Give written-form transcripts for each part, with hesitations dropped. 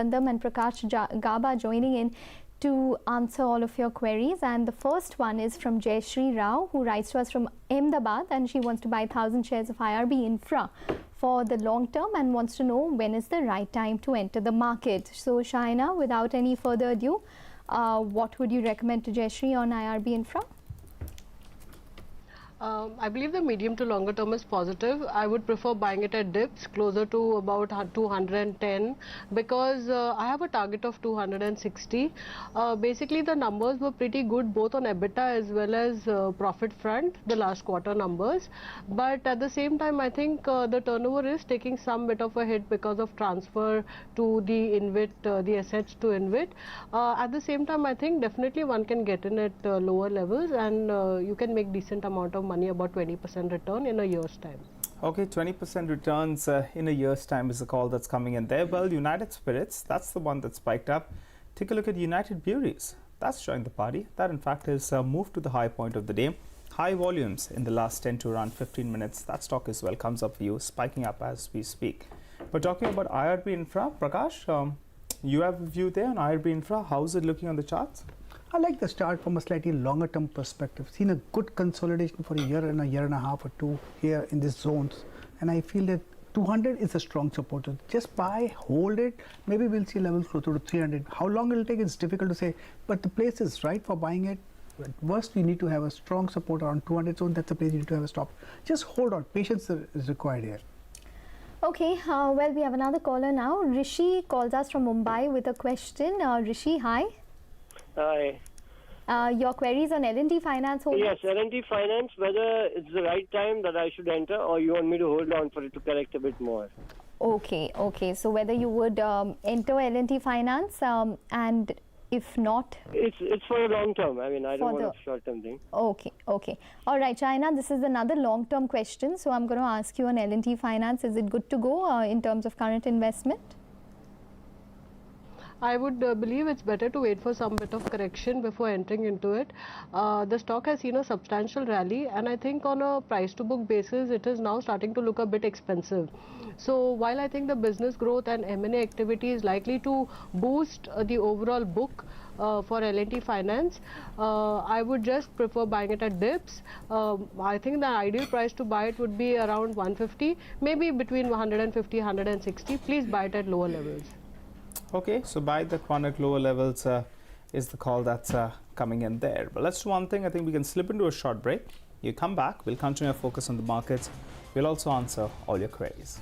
Gandham and Prakash Gaba joining in to answer all of your queries. And the first one is from Jayashree Rao, who writes to us from Ahmedabad, and she wants to buy 1,000 shares of IRB Infra for the long term and wants to know when is the right time to enter the market. So Shaina, without any further ado, what would you recommend to Jayashree on IRB Infra? I believe the medium to longer term is positive. I would prefer buying it at dips closer to about 210 because I have a target of 260. Basically, the numbers were pretty good both on EBITDA as well as profit front, the last quarter numbers. But at the same time, I think the turnover is taking some bit of a hit because of transfer to the InvIT, the assets to InvIT. At the same time, I think definitely one can get in at lower levels and you can make decent amount of money, about 20% return in a year's time. Okay, 20% returns in a year's time is the call that's coming in there. Well, United Spirits, that's the one that spiked up. Take a look at United Breweries. That's joined the party. That, in fact, is moved to the high point of the day. High volumes in the last 10 to around 15 minutes. That stock as well comes up for you, spiking up as we speak. But talking about IRB Infra, Prakash, you have a view there on IRB Infra. How's it looking on the charts? I like the start from a slightly longer term perspective. Seen a good consolidation for a year and a half or two here in these zones. And I feel that 200 is a strong supporter. Just buy, hold it. Maybe we'll see levels closer to 300. How long it will take is difficult to say. But the place is right for buying it. At worst, you need to have a strong support around 200 zone. That's the place you need to have a stop. Just hold on. Patience is required here. Okay, well, we have another caller now. Rishi calls us from Mumbai with a question. Rishi, hi. Hi. Your queries on L&T Finance holdings? Yes, L&T Finance, whether it's the right time that I should enter or you want me to hold on for it to correct a bit more. Okay. So whether you would enter L&T Finance and if not... It's for a long term. I mean, I don't want a short term thing. Okay. All right, China, this is another long term question. So I'm going to ask you on L&T Finance, is it good to go in terms of current investment? I would believe it's better to wait for some bit of correction before entering into it. The stock has seen a substantial rally and I think on a price to book basis it is now starting to look a bit expensive. So while I think the business growth and M&A activity is likely to boost the overall book for L&T Finance, I would just prefer buying it at dips. I think the ideal price to buy it would be around 150, maybe between 150 160. Please buy it at lower levels. Okay, so buy that one at lower levels is the call that's coming in there. But let's do one thing. I think we can slip into a short break. You come back, we'll continue our focus on the markets. We'll also answer all your queries.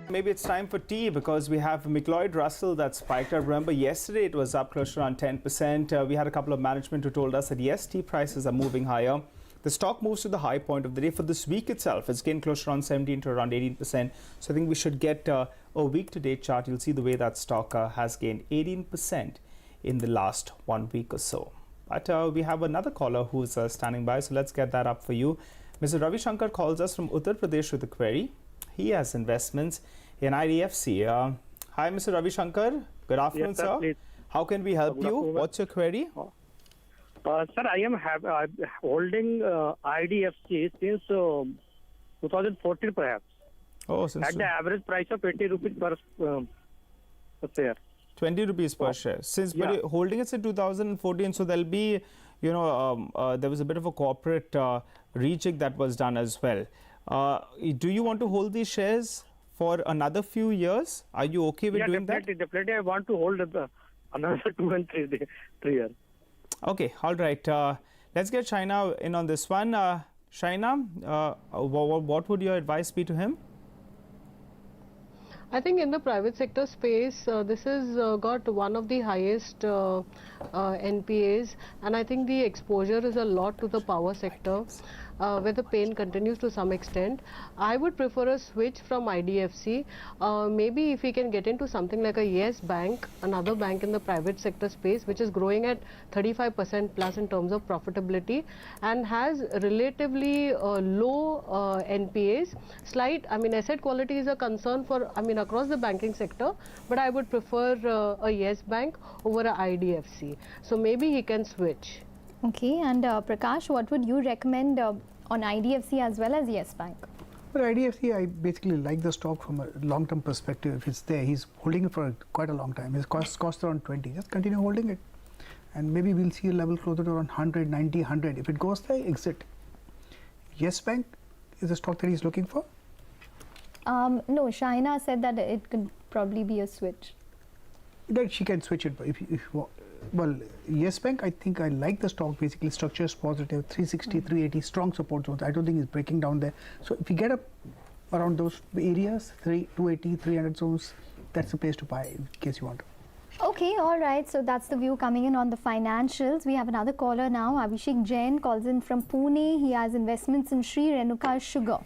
Maybe it's time for tea because we have McLeod Russell that spiked up. Remember, yesterday it was up close to around 10%. We had a couple of management who told us that yes, tea prices are moving higher. The stock moves to the high point of the day. For this week itself, it's gained close to around 17 to around 18%. So I think we should get a week-to-date chart. You'll see the way that stock has gained 18% in the last 1 week or so. But we have another caller who's standing by, so let's get that up for you. Mr. Ravi Shankar calls us from Uttar Pradesh with a query. He has investments in IDFC. Hi, Mr. Ravi Shankar. Good afternoon, yes, sir. Please. How can we help you? What's your query? Sir, I am holding IDFC since 2014 perhaps. Oh, since at the average price of 80 rupees per share. 20 rupees per share. Since but you're holding it since 2014, so there'll be, there was a bit of a corporate rejig that was done as well. Do you want to hold these shares for another few years? Are you okay with doing that? Definitely. I want to hold another 2 and 3 years. Okay, all right. Let's get Shaina in on this one. Shaina, what would your advice be to him? I think in the private sector space, this has got one of the highest NPAs, and I think the exposure is a lot to the power sector. where the pain continues to some extent. I would prefer a switch from IDFC. Maybe if we can get into something like a Yes Bank, another bank in the private sector space, which is growing at 35% plus in terms of profitability and has relatively low NPAs. Asset quality is a concern for, across the banking sector, but I would prefer a Yes Bank over a IDFC. So maybe he can switch. Okay, and Prakash, what would you recommend on IDFC as well as Yes Bank? For IDFC, I basically like the stock from a long-term perspective. If it's there, he's holding it for quite a long time. His cost around 20. Just continue holding it. And maybe we'll see a level closer to around 100, 90, 100. If it goes there, exit. Yes Bank is the stock that he's looking for? No, Shaina said that it could probably be a switch. That she can switch it. But if you want. Well, Yes Bank, I think I like the stock. Basically, structure is positive, 360, 380, strong support zones. I don't think it's breaking down there. So if you get up around those areas, 280, 300 zones, that's the place to buy in case you want to. Okay, all right. So that's the view coming in on the financials. We have another caller now. Abhishek Jain calls in from Pune. He has investments in Sri Renuka Sugar.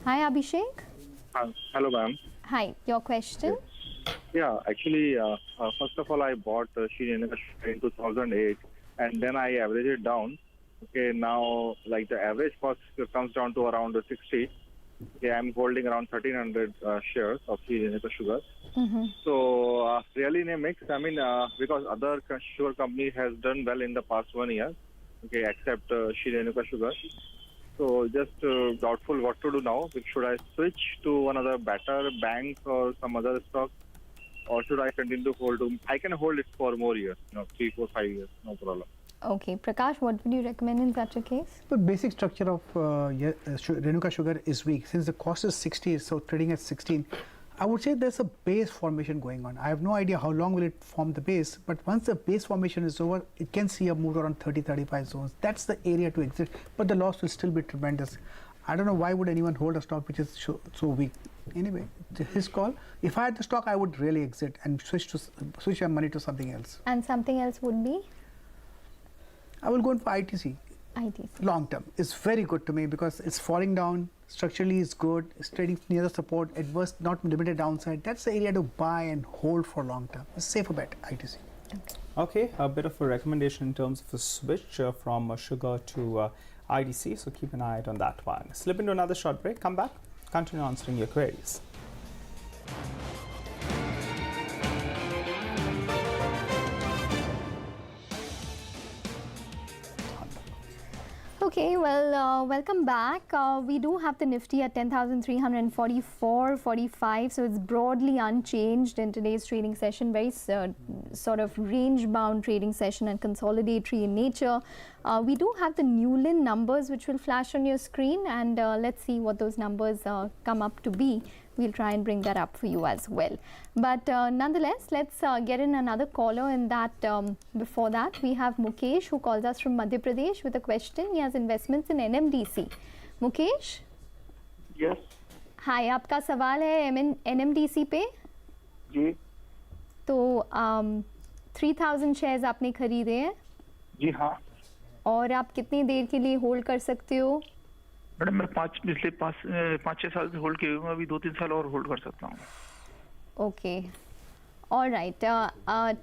Hi, Abhishek. Hello, ma'am. Hi, your question? Yeah, actually, first of all, I bought Sri Renuka in 2008, and then I averaged it down. Okay, now like the average cost comes down to around 60. Okay, I'm holding around 1,300 shares of Sri Renuka Sugar. So really in a mix. Because other sugar company has done well in the past 1 year. Okay, except Sri Renuka Sugar. So just doubtful what to do now. Should I switch to another better bank or some other stock? Or should I continue to hold them? I can hold it for more years, 3, 4, 5 years, no problem. Okay, Prakash, what would you recommend in such a case? The basic structure of Renuka Sugar is weak. Since the cost is 60, so trading at 16, I would say there's a base formation going on. I have no idea how long will it form the base, but once the base formation is over, it can see a move around 30, 35 zones. That's the area to exit, but the loss will still be tremendous. I don't know why would anyone hold a stock which is so weak. Anyway, his call. If I had the stock, I would really exit and switch my money to something else. And something else would be? I will go in for ITC. ITC. Long term. It's very good to me because it's falling down. Structurally, it's good. It's trading near the support. Adverse, not limited downside. That's the area to buy and hold for long term. It's a safer bet, ITC. Okay, a bit of a recommendation in terms of a switch from sugar to IDC, so keep an eye out on that one. Slip into another short break, come back, continue answering your queries. Okay, well, welcome back. We do have the Nifty at 10,344.45, so it's broadly unchanged in today's trading session. Very sort of range-bound trading session and consolidatory in nature. We do have the Newland numbers which will flash on your screen, and let's see what those numbers come up to be. We'll try and bring that up for you as well. But nonetheless, let's get in another caller. In that, before that, we have Mukesh who calls us from Madhya Pradesh with a question. He has investments in NMDC. Mukesh? Yes. Hi, आपका सवाल है NMDC पे? जी. तो 3000 shares आपने खरीदे हैं? जी हाँ. और आप कितनी देर के लिए होल्ड कर सकते हो? मैडम मैं पिछले 5-6 साल से होल्ड किए हुए, अभी 2-3 साल और होल्ड कर सकता हूँ. ओके, ऑलराइट,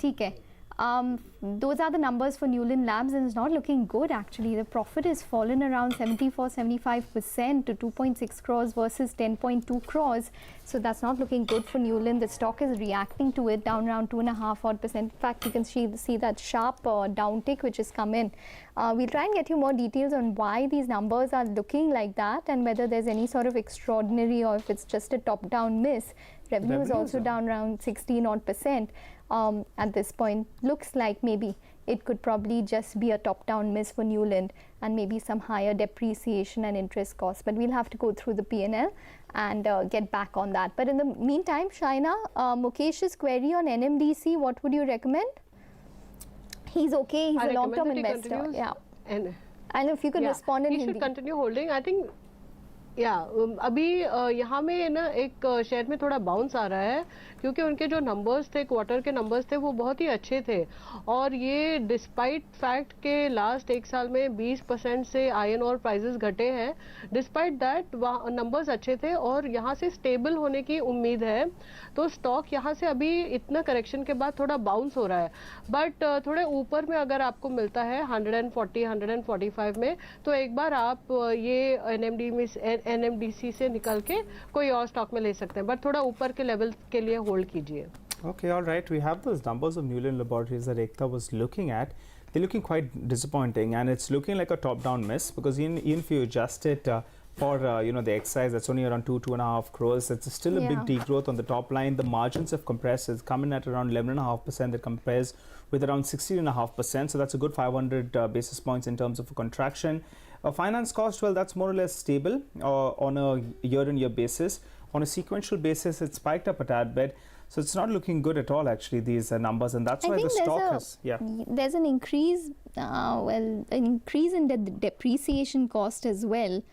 ठीक है. Those are the numbers for Newland Labs, and it's not looking good actually. The profit has fallen around 74-75% to 2.6 crores versus 10.2 crores. So that's not looking good for Newland. The stock is reacting to it, down around 2.5%. In fact, you can see that sharp downtick which has come in. We'll try and get you more details on why these numbers are looking like that and whether there's any sort of extraordinary or if it's just a top-down miss. Revenue is also down around 16% at this point. Looks like maybe it could probably just be a top-down miss for Newland and maybe some higher depreciation and interest costs. But we'll have to go through the P&L and get back on that. But in the meantime, Shaina, Mukesh's query on NMDC, what would you recommend? He's okay. He's a long-term investor. Yeah. And if you could respond in he Hindi. should continue holding. I think या अभी यहाँ में ना एक share में थोड़ा bounce आ रहा है क्योंकि उनके जो नंबर्स थे, क्वार्टर के नंबर्स थे, वो बहुत ही अच्छे थे और ये डिस्पाइट फैक्ट के लास्ट एक साल में 20% से आयरन और प्राइसेस घटे हैं, डिस्पाइट दैट नंबर्स अच्छे थे और यहाँ से स्टेबल होने की उम्मीद है। तो स्टॉक यहाँ से अभी इतना करेक्शन के बाद थोड़ा बाउंस हो रहा है, बट थोड़े ऊपर में अगर आपको मिलता है 140 145 में, तो एक बार आप ये NMDC से निकल के कोई और स्टॉक में ले सकते हैं, बट थोड़ा ऊपर के लेवल के लिए होल्ड कीजिए। Okay, all right. We have those numbers of Newland Laboratories that Ekta was looking at. They're looking quite disappointing, and it's looking like a top-down miss because even if you adjust it for the exercise, that's only around 2.5 crores. It's still a big degrowth on the top line. The margins have compressed. It's come in at around 11.5%. That compares with around 16.5%. So that's a good 500 basis points in terms of a contraction. Finance cost, well, that's more or less stable on a year-on-year basis. On a sequential basis, it spiked up a tad bit. So it's not looking good at all, actually, these numbers, and that's why the stock is. There's an increase, an increase in the depreciation cost as well.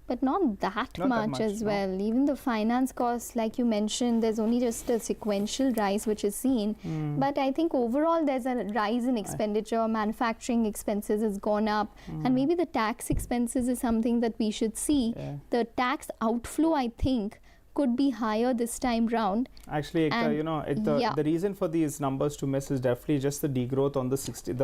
But not that much as well. Even the finance costs, like you mentioned, there's only just a sequential rise which is seen. But I think overall there's a rise in expenditure. Manufacturing expenses has gone up, and maybe the tax expenses is something that we should see. The tax outflow, I think, could be higher this time round. Actually, the reason for these numbers to miss is definitely just the degrowth on the 16%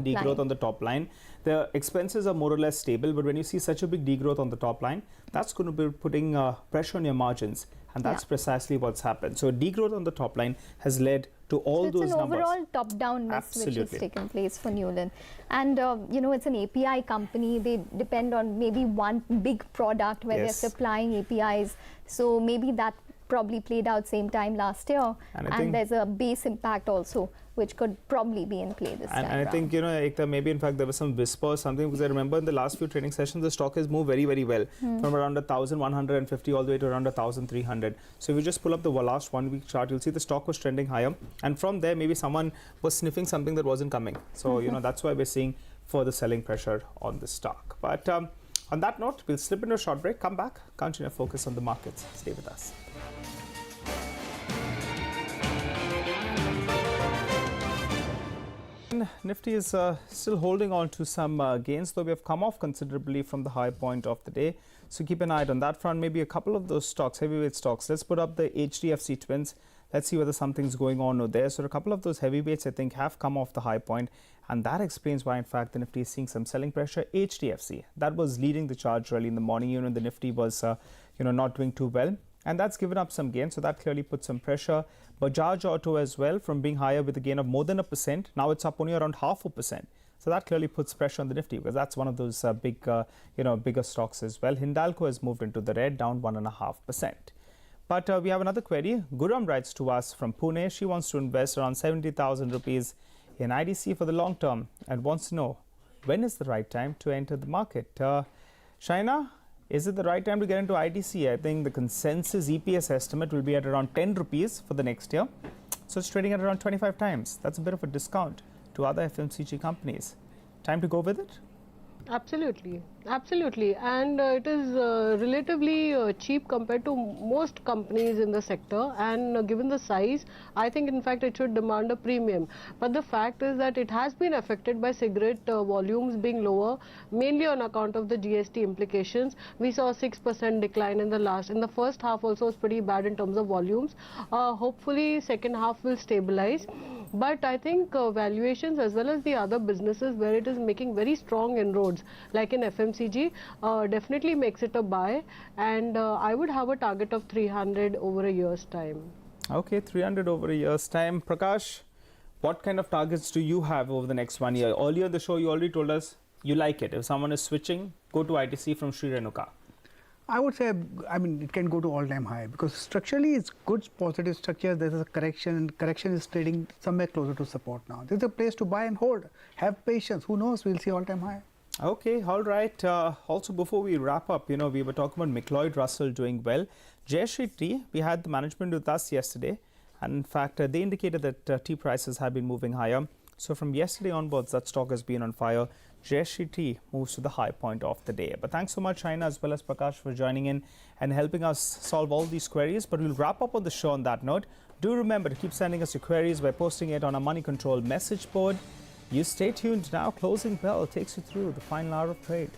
degrowth on the top line. The expenses are more or less stable, but when you see such a big degrowth on the top line, that's going to be putting pressure on your margins, and that's precisely what's happened. So degrowth on the top line has led to all those numbers. It's an overall top-down miss which has taken place for Newland. And it's an API company. They depend on maybe one big product where they're supplying APIs. So maybe that probably played out same time last year. And there's a base impact also, which could probably be in play this time. And I think, Ekta, maybe in fact there was some whisper or something, because I remember in the last few trading sessions, the stock has moved very, very well from around 1,150 all the way to around 1,300. So if you just pull up the last 1 week chart, you'll see the stock was trending higher. And from there, maybe someone was sniffing something that wasn't coming. So, that's why we're seeing further selling pressure on the stock. But on that note, we'll slip into a short break, come back, continue to focus on the markets. Stay with us. Nifty is still holding on to some gains, though we have come off considerably from the high point of the day. So keep an eye on that front. Maybe a couple of those stocks, heavyweight stocks. Let's put up the HDFC Twins. Let's see whether something's going on over there. So a couple of those heavyweights, I think, have come off the high point, and that explains why, in fact, the Nifty is seeing some selling pressure. HDFC, that was leading the charge early in the morning, even when the Nifty was, not doing too well. And that's given up some gain, so that clearly puts some pressure. Bajaj Auto as well, from being higher with a gain of more than 1%, now it's up only around 0.5%. So that clearly puts pressure on the Nifty, because that's one of those bigger stocks as well. Hindalco has moved into the red, down 1.5%. But we have another query. Guram writes to us from Pune. She wants to invest around 70,000 rupees in IDC for the long term and wants to know when is the right time to enter the market. Shaina, is it the right time to get into IDC? I think the consensus EPS estimate will be at around 10 rupees for the next year. So it's trading at around 25 times. That's a bit of a discount to other FMCG companies. Time to go with it? Absolutely, absolutely, and it is relatively cheap compared to most companies in the sector, and given the size, I think in fact it should demand a premium. But the fact is that it has been affected by cigarette volumes being lower, mainly on account of the GST implications. We saw a 6% decline in the first half also was pretty bad in terms of volumes. Hopefully second half will stabilize. But I think valuations as well as the other businesses where it is making very strong inroads, like in FMCG, definitely makes it a buy, and I would have a target of 300 over a year's time. Okay, 300 over a year's time. Prakash, what kind of targets do you have over the next 1 year? Earlier in the show, you already told us you like it. If someone is switching, go to ITC from Sri Renuka. I would say, it can go to all-time high because structurally it's good, positive structure. There's a correction, and correction is trading somewhere closer to support now. There's a place to buy and hold. Have patience. Who knows? We'll see all-time high. Okay, all right. Also, before we wrap up, we were talking about McLeod Russell doing well. Jayashree Tea, we had the management with us yesterday, and in fact, they indicated that tea prices have been moving higher. So from yesterday onwards, that stock has been on fire. Jayashree Tea moves to the high point of the day. But thanks so much, Shaina, as well as Prakash, for joining in and helping us solve all these queries. But we'll wrap up on the show on that note. Do remember to keep sending us your queries by posting it on our Money Control message board. You stay tuned now. Closing bell takes you through the final hour of trade.